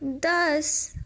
10۔